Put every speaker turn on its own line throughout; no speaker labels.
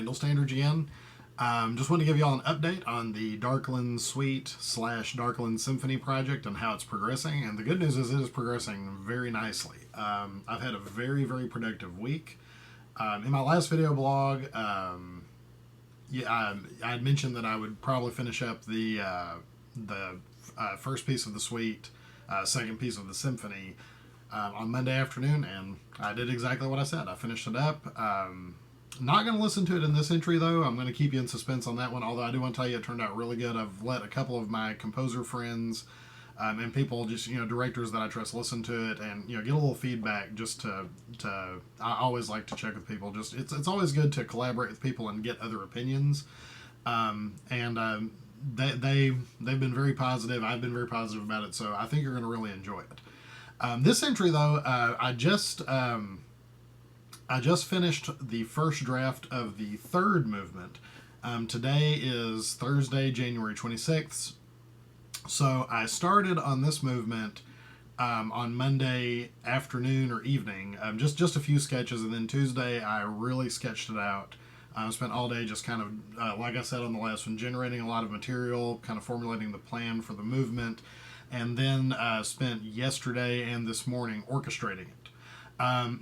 Candle Standards again. Just want to give you all an update on the Darklands Suite / Darklands Symphony project and how it's progressing. And the good news is it is progressing very nicely. I've had a very, very productive week. In my last video blog, I had mentioned that I would probably finish up the first piece of the suite, second piece of the symphony on Monday afternoon, and I did exactly what I said. I finished it up. Not going to listen to it in this entry, though. I'm going to keep you in suspense on that one, although I do want to tell you it turned out really good. I've let a couple of my composer friends and people, just, directors that I trust, listen to it and, get a little feedback just to I always like to check with people. Just it's always good to collaborate with people and get other opinions. They've been very positive. I've been very positive about it, so I think you're going to really enjoy it. This entry, though, I just finished the first draft of the third movement. Today is Thursday, January 26th. So I started on this movement on Monday afternoon or evening, just a few sketches, and then Tuesday I really sketched it out. I spent all day just kind of, like I said on the last one, generating a lot of material, kind of formulating the plan for the movement, and then spent yesterday and this morning orchestrating it.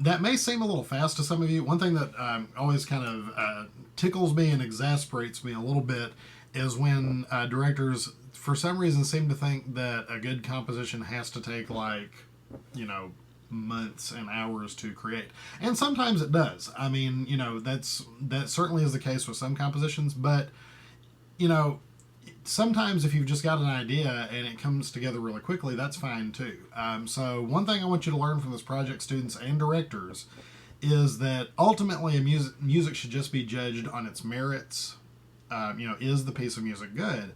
That may seem a little fast to some of you. One thing that always kind of tickles me and exasperates me a little bit is when directors, for some reason, seem to think that a good composition has to take months and hours to create. And sometimes it does. I mean, that certainly is the case with some compositions, but, sometimes if you've just got an idea and it comes together really quickly, that's fine too. So one thing I want you to learn from this project, students and directors, is that ultimately music should just be judged on its merits. Is the piece of music good?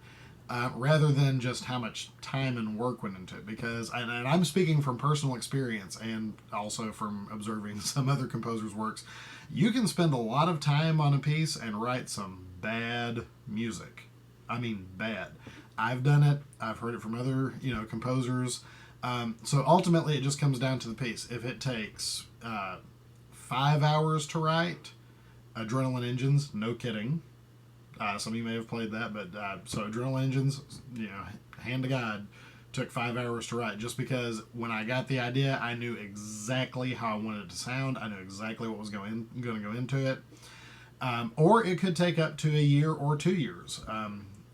Rather than just how much time and work went into it. Because, and I'm speaking from personal experience and also from observing some other composers' works, you can spend a lot of time on a piece and write some bad music. I mean, bad. I've done it. I've heard it from other, composers. So ultimately, it just comes down to the piece. If it takes 5 hours to write, Adrenaline Engines, no kidding. Some of you may have played that, but so Adrenaline Engines, hand to God, took 5 hours to write, just because when I got the idea, I knew exactly how I wanted it to sound. I knew exactly what was going to go into it. Or it could take up to a year or 2 years.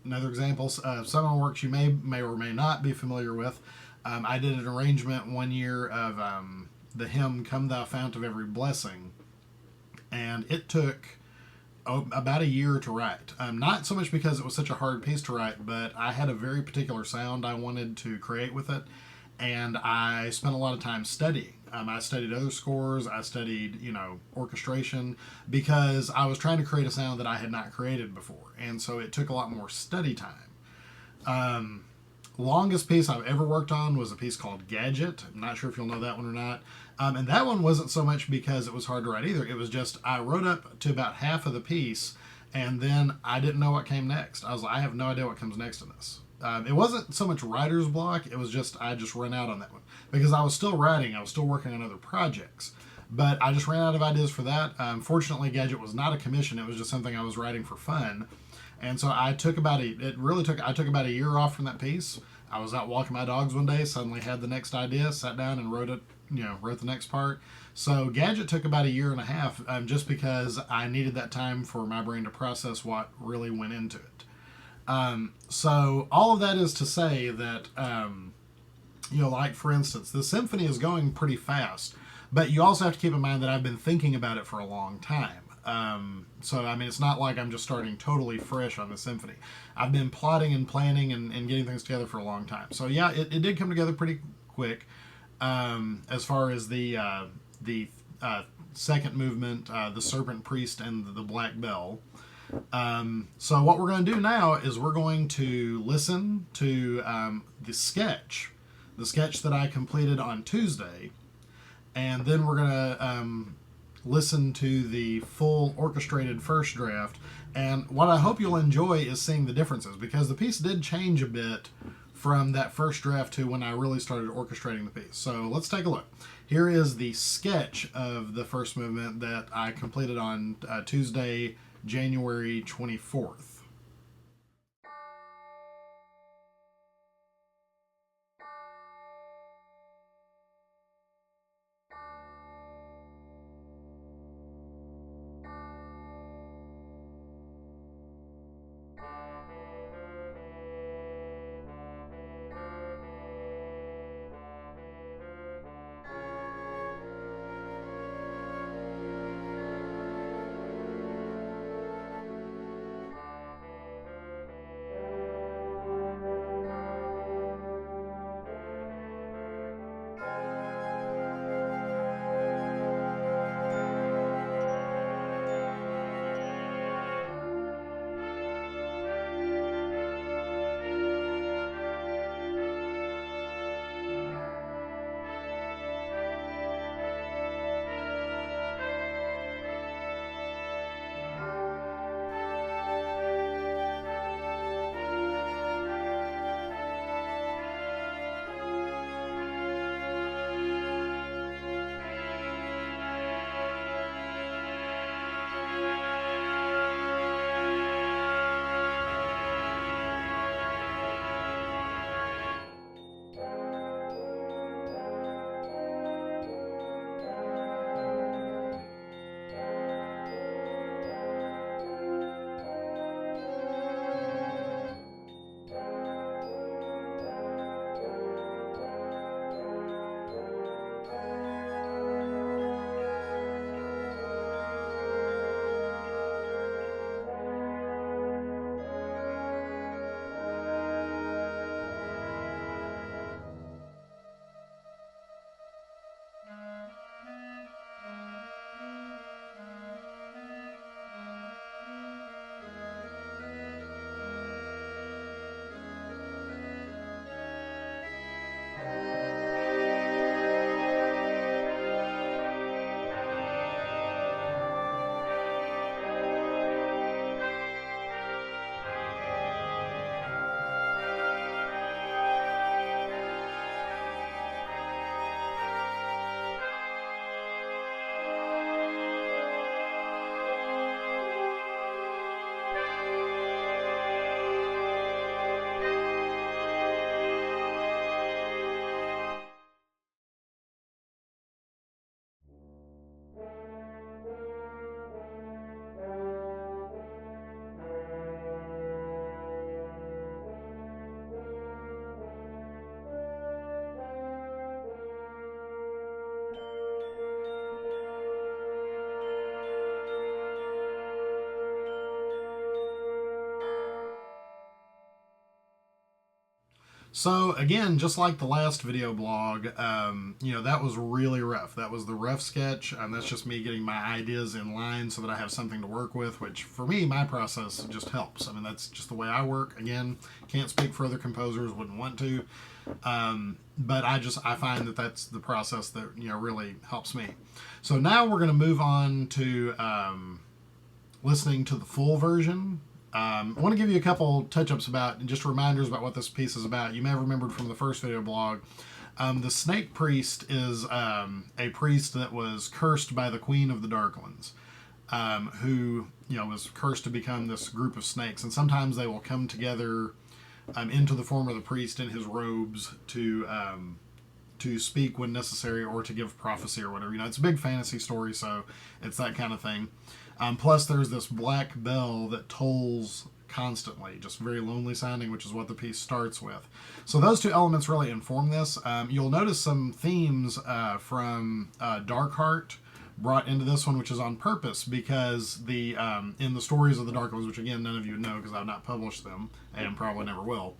Another example, some of the works you may or may not be familiar with. I did an arrangement one year of the hymn "Come Thou Fount of Every Blessing," and it took about a year to write. Not so much because it was such a hard piece to write, but I had a very particular sound I wanted to create with it, and I spent a lot of time studying. I studied other scores, I studied, orchestration, because I was trying to create a sound that I had not created before, and so it took a lot more study time. Longest piece I've ever worked on was a piece called Gadget. I'm not sure if you'll know that one or not. And that one wasn't so much because it was hard to write either. It was just I wrote up to about half of the piece, and then I didn't know what came next. I was like, I have no idea what comes next in this. It wasn't so much writer's block. It was just I just ran out on that one. Because I was still writing. I was still working on other projects. But I just ran out of ideas for that. Fortunately, Gadget was not a commission. It was just something I was writing for fun. And so I took about a year off from that piece. I was out walking my dogs one day, suddenly had the next idea, sat down and wrote the next part. So Gadget took about a year and a half, just because I needed that time for my brain to process what really went into it. So all of that is to say that, like for instance, the symphony is going pretty fast, but you also have to keep in mind that I've been thinking about it for a long time. So, I mean, it's not like I'm just starting totally fresh on the symphony. I've been plotting and planning and getting things together for a long time. So, yeah, it did come together pretty quick. As far as the second movement, the Serpent Priest and the Black Bell. So what we're going to do now is we're going to listen to the sketch that I completed on Tuesday, and then we're going to listen to the full orchestrated first draft. And what I hope you'll enjoy is seeing the differences, because the piece did change a bit from that first draft to when I really started orchestrating the piece. So let's take a look. Here is the sketch of the first movement that I completed on Tuesday, January 24th. So again, just like the last video blog, that was really rough. That was the rough sketch. That's just me getting my ideas in line so that I have something to work with, which for me, my process just helps. I mean, that's just the way I work. Again, can't speak for other composers, wouldn't want to. But I find that that's the process that, really helps me. So now we're going to move on to listening to the full version. I want to give you a couple touch-ups about, just reminders about what this piece is about. You may have remembered from the first video blog. The Snake Priest is a priest that was cursed by the Queen of the Darklands, who, was cursed to become this group of snakes. And sometimes they will come together into the form of the priest in his robes to speak when necessary or to give prophecy or whatever. It's a big fantasy story, so it's that kind of thing. Plus, there's this black bell that tolls constantly, just very lonely sounding, which is what the piece starts with. So those two elements really inform this. You'll notice some themes from Darkheart brought into this one, which is on purpose, because in the stories of the Darklands, which again none of you know because I've not published them and probably never will,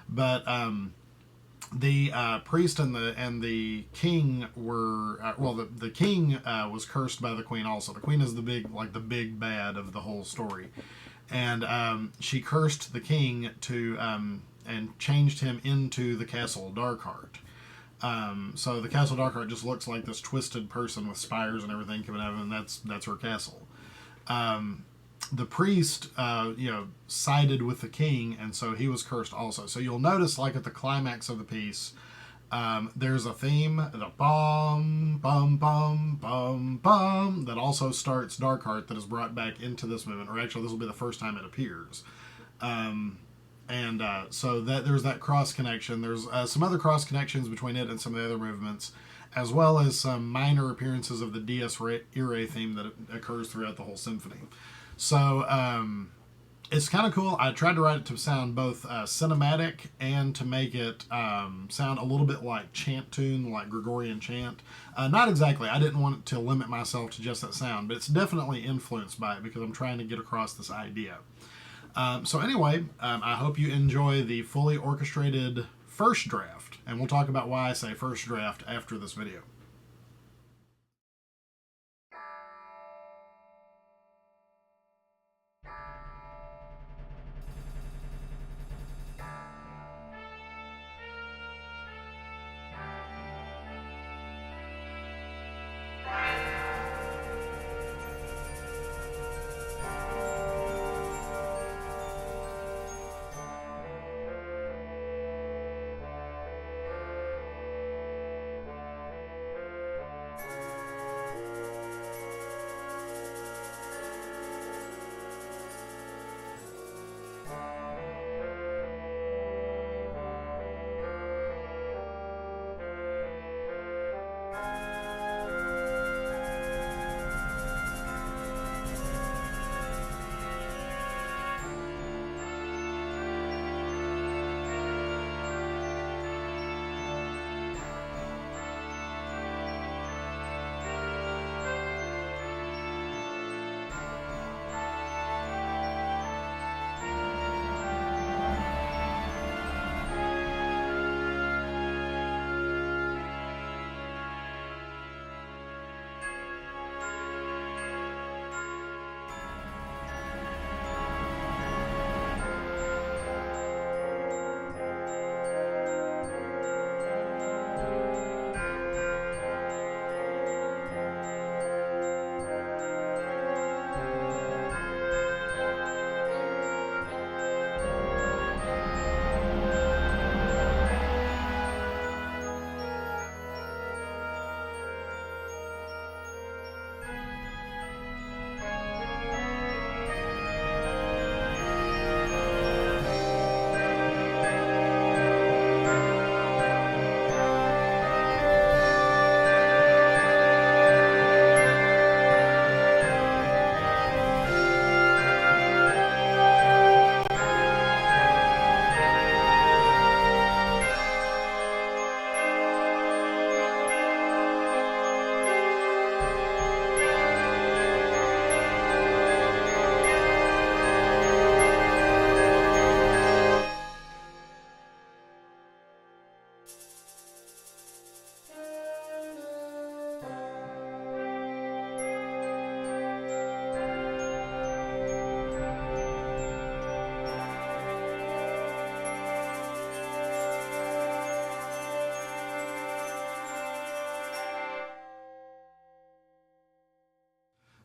but the priest and the king were the king was cursed by the queen also. The queen is the big bad of the whole story, and she cursed the king to and changed him into the castle Darkheart. So the castle Darkheart just looks like this twisted person with spires and everything coming out of him, and that's her castle. The priest, sided with the king, and so he was cursed also. So you'll notice, like at the climax of the piece, There's a theme, the bum, bum, bum, bum, bum, that also starts Darkheart that is brought back into this movement, or actually this will be the first time it appears. So that there's that cross connection. There's some other cross connections between it and some of the other movements, as well as some minor appearances of the Dies Irae theme that occurs throughout the whole symphony. So it's kind of cool. I tried to write it to sound both cinematic and to make it sound a little bit like chant tune, like Gregorian chant. Not exactly. I didn't want to limit myself to just that sound, but it's definitely influenced by it because I'm trying to get across this idea. So anyway, I hope you enjoy the fully orchestrated first draft, and we'll talk about why I say first draft after this video.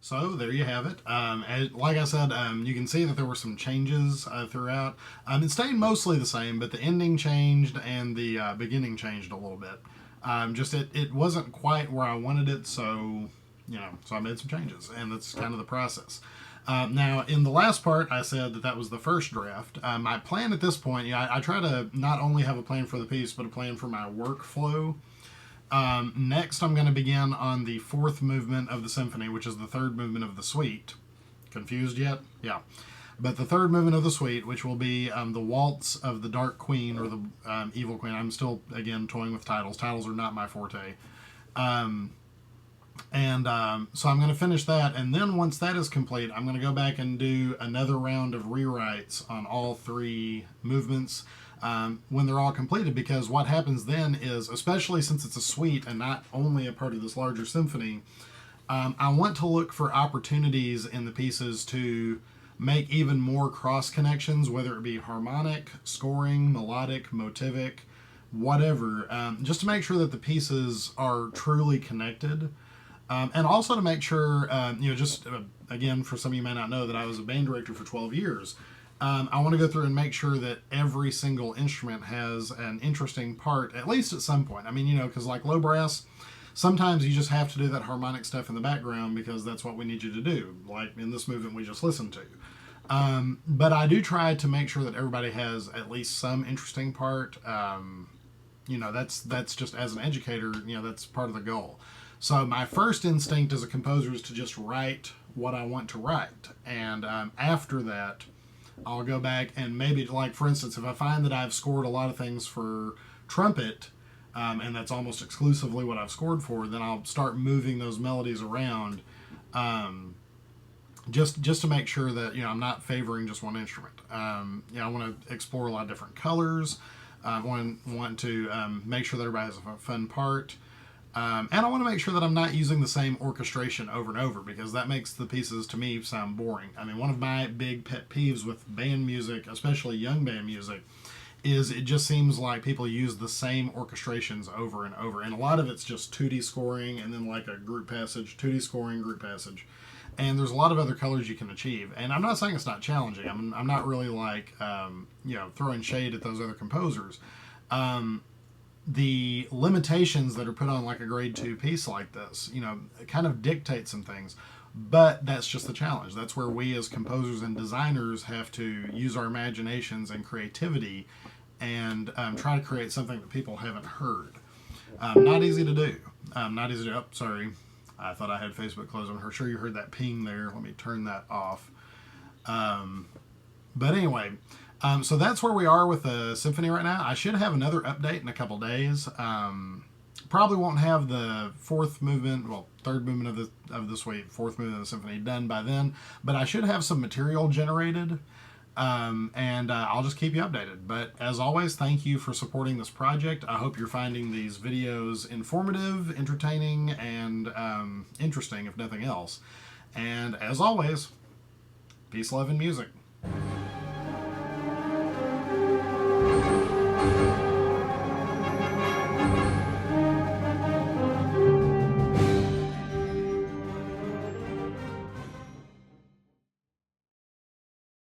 So there you have it. Like I said, you can see that there were some changes throughout. It stayed mostly the same, but the ending changed and the beginning changed a little bit. It wasn't quite where I wanted it, so I made some changes, and that's kind of the process. Now, in the last part, I said that was the first draft. My plan at this point, I try to not only have a plan for the piece, but a plan for my workflow. Next, I'm going to begin on the fourth movement of the symphony, which is the third movement of the suite. Confused yet? Yeah. But the third movement of the suite, which will be the waltz of the Dark Queen, or the Evil Queen. I'm still, again, toying with titles. Titles are not my forte. So I'm going to finish that, and then once that is complete, I'm going to go back and do another round of rewrites on all three movements when they're all completed, because what happens then is, especially since it's a suite and not only a part of this larger symphony, I want to look for opportunities in the pieces to make even more cross connections, whether it be harmonic, scoring, melodic, motivic, whatever, just to make sure that the pieces are truly connected. And also to make sure, again, for some of you may not know that I was a band director for 12 years. I want to go through and make sure that every single instrument has an interesting part, at least at some point. I mean, you know, because like low brass, sometimes you just have to do that harmonic stuff in the background because that's what we need you to do, like in this movement we just listened to. But I do try to make sure that everybody has at least some interesting part. You know, that's just as an educator, you know, that's part of the goal. So my first instinct as a composer is to just write what I want to write, and after that, I'll go back and maybe, like, for instance, if I find that I've scored a lot of things for trumpet, and that's almost exclusively what I've scored for, then I'll start moving those melodies around, just to make sure that, you know, I'm not favoring just one instrument. You know, I want to explore a lot of different colors. I want to make sure that everybody has a fun part. And I want to make sure that I'm not using the same orchestration over and over, because that makes the pieces, to me, sound boring. I mean, one of my big pet peeves with band music, especially young band music, is it just seems like people use the same orchestrations over and over. And a lot of it's just 2D scoring and then like a group passage, 2D scoring, group passage. And there's a lot of other colors you can achieve. And I'm not saying it's not challenging. I'm not really like, you know, throwing shade at those other composers. The limitations that are put on like a grade 2 piece like this, you know, kind of dictate some things, but that's just the challenge. That's where we as composers and designers have to use our imaginations and creativity and try to create something that people haven't heard. Not easy to do. Not easy to do. Oh, sorry. I thought I had Facebook closed. I'm sure you heard that ping there. Let me turn that off. But anyway, so that's where we are with the Symphony right now. I should have another update in a couple days. Probably won't have the fourth movement, well, third movement of the suite, fourth movement of the Symphony done by then. But I should have some material generated, and I'll just keep you updated. But as always, thank you for supporting this project. I hope you're finding these videos informative, entertaining, and interesting, if nothing else. And as always, peace, love, and music.